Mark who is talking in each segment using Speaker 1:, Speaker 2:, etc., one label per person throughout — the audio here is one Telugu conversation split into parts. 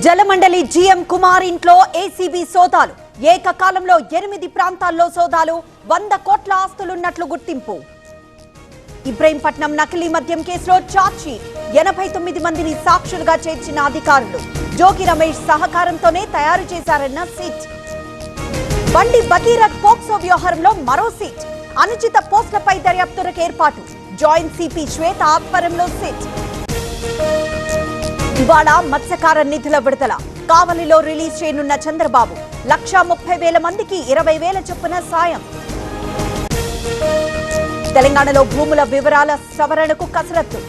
Speaker 1: జలమండలి జీఎం కుమార్ ఇంట్లో ఏసీబీ సోదాలు. ఏకకాలంలో 8 ప్రాంతాల్లో సోదాలు. 100 కోట్ల ఆస్తులున్నట్లు గుర్తింపు. ఇబ్రహీంపట్నం నకిలీ మద్యం కేసులో చార్జ్షీట్. 89 మందిని సాక్షులుగా చేర్చిన అధికారులు. జోగి రమేష్ సహకారంతోనే తయారు చేశారన్న సిట్. బండి భగీరథ్ పోక్సో వ్యవహారంలో మరో సిట్. అనుచిత పోస్టులపై దర్యాప్తులకు ఏర్పాటు. జాయింట్ సిపి శ్వేత ఆధ్వర్యంలో సిట్. ఇవాళ మత్స్యకార నిధుల విడుదల. కావలిలో రిలీజ్ చేయనున్న చంద్రబాబు 1,30,000 మందికి 20,000 చొప్పున సాయం. తెలంగాణలో భూముల వివరాల సవరణకు కసరత్తు.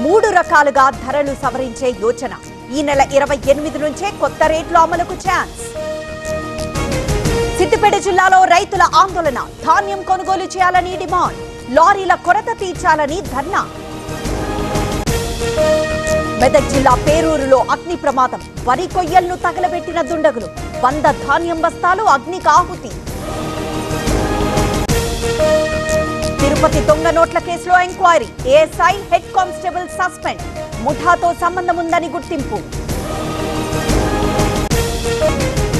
Speaker 1: 3 రకాలుగా ధరలు సవరించే యోచన. ఈ నెల 28 నుంచే కొత్త రేట్లు అమలుకు ఛాన్స్. సిద్దిపేట జిల్లాలో రైతుల ఆందోళన. ధాన్యం కొనుగోలు చేయాలని డిమాండ్. లారీల కొరత తీర్చాలని ధర్నా. మెదక్ జిల్లా పేరూరులో అగ్ని ప్రమాదం. వరి కొయ్యలను తగలబెట్టిన దుండగులు. 100 ధాన్యం బస్తాలు అగ్నికి ఆహుతి. తిరుపతి దొంగ నోట్ల కేసులో enquiry. ASI head constable suspend. ముఠాతో సంబంధం ఉందని గుర్తింపు.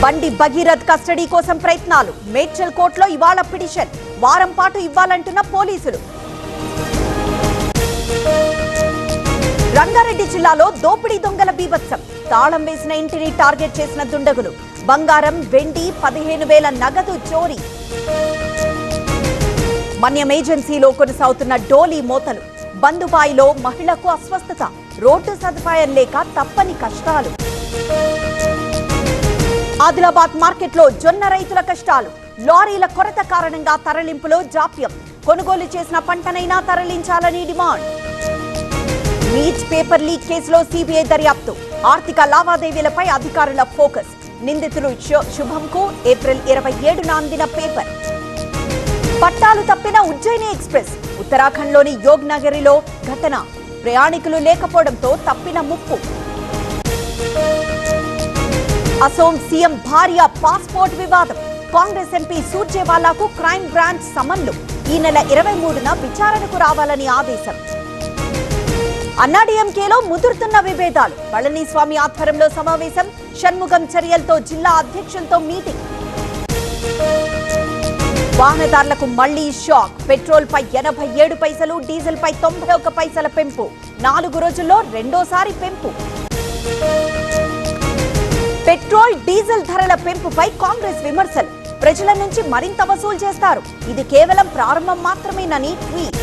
Speaker 1: బండి భగీరథ్ కస్టడీ కోసం ప్రయత్నాలు. మేడ్చల్ కోర్టులో ఇవాళ పిటిషన్. వారం పాటు ఇవ్వాలంటున్న పోలీసులు. రంగారెడ్డి జిల్లాలో దోపిడీ దొంగల బీభత్సం. తాళం వేసిన ఇంటిని టార్గెట్ చేసిన దుండగులు. బంగారం, వెండి, 15,000 నగదు చోరీ. మన్యం ఏజెన్సీలో కొనసాగుతున్న డోలీ మోతలు. బందుబాయిలో మహిళకు అస్వస్థత. రోడ్డు సదుపాయం లేక తప్పని కష్టాలు. ఆదిలాబాద్ మార్కెట్లో జొన్న రైతుల కష్టాలు. లారీల కొరత కారణంగా తరలింపులో జాప్యం. కొనుగోలు చేసిన పంటనైనా తరలించాలని డిమాండ్. నీట్ పేపర్ లీక్ కేసులో సిబిఐ దర్యాప్తు. ఆర్థిక లావాదేవీలపై అధికారుల ఫోకస్. నిందితులు శుభంకు ఏప్రిల్ 27న అందిన పేపర్. పట్టాలు తప్పిన ఉజ్జయిని ఎక్స్ప్రెస్. ఉత్తరాఖండ్లోని యోగ్ నగరిలో ఘటన. ప్రయాణికులు లేకపోవడంతో తప్పిన ముప్పు. అసోం సీఎం భార్య పాస్పోర్ట్ వివాదం. కాంగ్రెస్ ఎంపీ సూర్జేవాలాకు క్రైమ్ బ్రాంచ్ సమన్లు. ఈ నెల 23న విచారణకు రావాలని ఆదేశం. అన్నాడీఎంకేలో ముదురుతున్న విభేదాలు. పళనిస్వామి ఆధ్వర్యంలో సమావేశం. షణ్ముగం చర్యలతో జిల్లా అధ్యక్షులతో మీటింగ్. వాహనదారులకు మళ్లీ షాక్. పెట్రోల్ పై 87 పైసలు, డీజిల్ పై 91 పైసల పెంపు. 4 రోజుల్లో రెండోసారి పెంపు. పెట్రోల్, డీజిల్ ధరల పెంపుపై కాంగ్రెస్ విమర్శలు. ప్రజల నుంచి మరింత వసూలు చేస్తారు. ఇది కేవలం ప్రారంభం మాత్రమేనని ట్వీట్.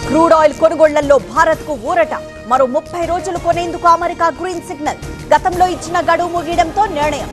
Speaker 1: క్రూడ్ ఆయిల్ కొనుగోళ్లలో భారత్ కు ఊరట. మరో 30 రోజులు కొనేందుకు అమెరికా గ్రీన్ సిగ్నల్. గతంలో ఇచ్చిన గడువు ముగియడంతో నిర్ణయం.